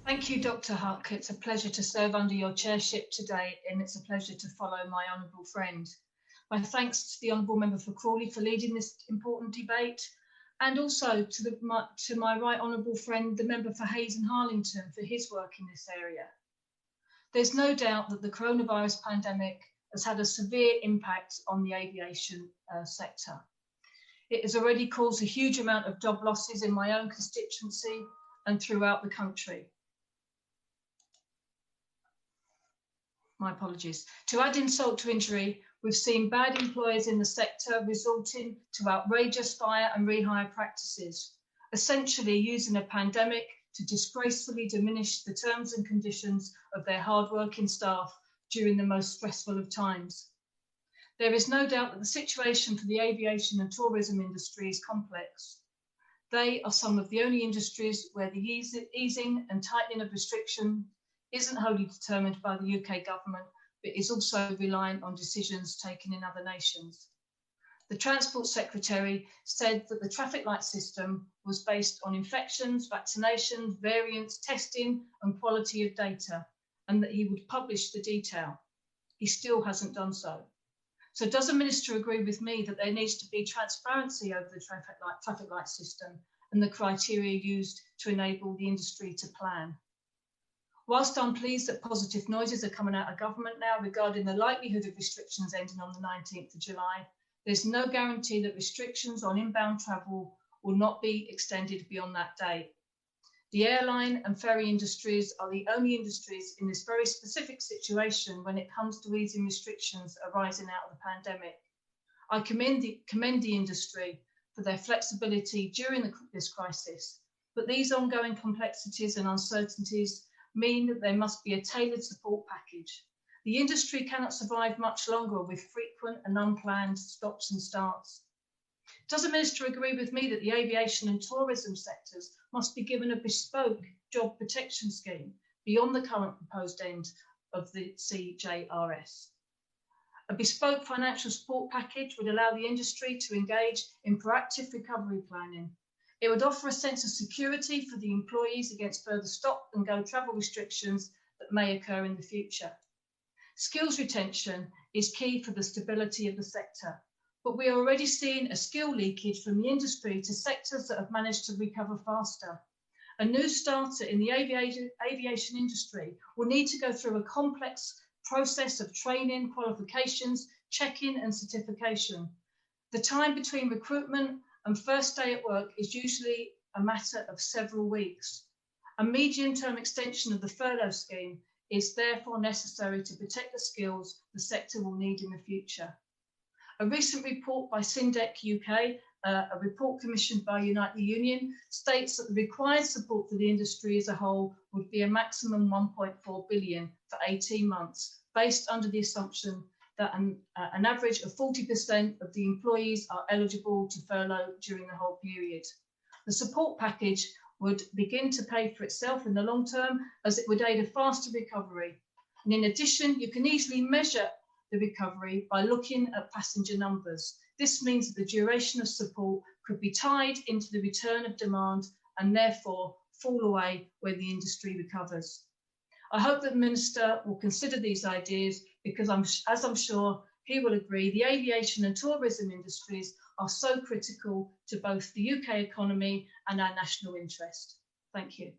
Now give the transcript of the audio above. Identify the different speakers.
Speaker 1: Thank you, Dr. Huck. It's a pleasure to serve under your chairship today, and it's a pleasure to follow my honourable friend. My thanks to the Honourable Member for Crawley for leading this important debate, and also to my right honourable friend, the Member for Hayes and Harlington, for his work in this area. There's no doubt that the coronavirus pandemic has had a severe impact on the aviation sector. It has already caused a huge amount of job losses in my own constituency and throughout the country. My apologies. To add insult to injury, we've seen bad employers in the sector resorting to outrageous fire and rehire practices, essentially using a pandemic to disgracefully diminish the terms and conditions of their hard-working staff during the most stressful of times. There is no doubt that the situation for the aviation and tourism industry is complex. They are some of the only industries where the easing and tightening of restriction isn't wholly determined by the UK government, but is also reliant on decisions taken in other nations. The Transport Secretary said that the traffic light system was based on infections, vaccinations, variants, testing and quality of data, and that he would publish the detail. He still hasn't done so. So does the Minister agree with me that there needs to be transparency over the traffic light system and the criteria used to enable the industry to plan? Whilst I'm pleased that positive noises are coming out of government now regarding the likelihood of restrictions ending on the 19th of July, there's no guarantee that restrictions on inbound travel will not be extended beyond that date. The airline and ferry industries are the only industries in this very specific situation when it comes to easing restrictions arising out of the pandemic. I commend the industry for their flexibility during this crisis, but these ongoing complexities and uncertainties mean that there must be a tailored support package. The industry cannot survive much longer with frequent and unplanned stops and starts. Does the Minister agree with me that the aviation and tourism sectors must be given a bespoke job protection scheme beyond the current proposed end of the CJRS? A bespoke financial support package would allow the industry to engage in proactive recovery planning. It would offer a sense of security for the employees against further stop and go travel restrictions that may occur in the future. Skills retention is key for the stability of the sector, but we are already seeing a skill leakage from the industry to sectors that have managed to recover faster. A new starter in the aviation industry will need to go through a complex process of training, qualifications, check-in and certification. The time between recruitment and first day at work is usually a matter of several weeks. A medium-term extension of the furlough scheme is therefore necessary to protect the skills the sector will need in the future. A recent report by Syndec UK, a report commissioned by Unite the Union, states that the required support for the industry as a whole would be a maximum 1.4 billion for 18 months, based under the assumption that an average of 40% of the employees are eligible to furlough during the whole period. The support package would begin to pay for itself in the long term, as it would aid a faster recovery. And in addition, you can easily measure the recovery by looking at passenger numbers. This means that the duration of support could be tied into the return of demand and therefore fall away when the industry recovers. I hope that the Minister will consider these ideas because, as I'm sure he will agree, the aviation and tourism industries are so critical to both the UK economy and our national interest. Thank you.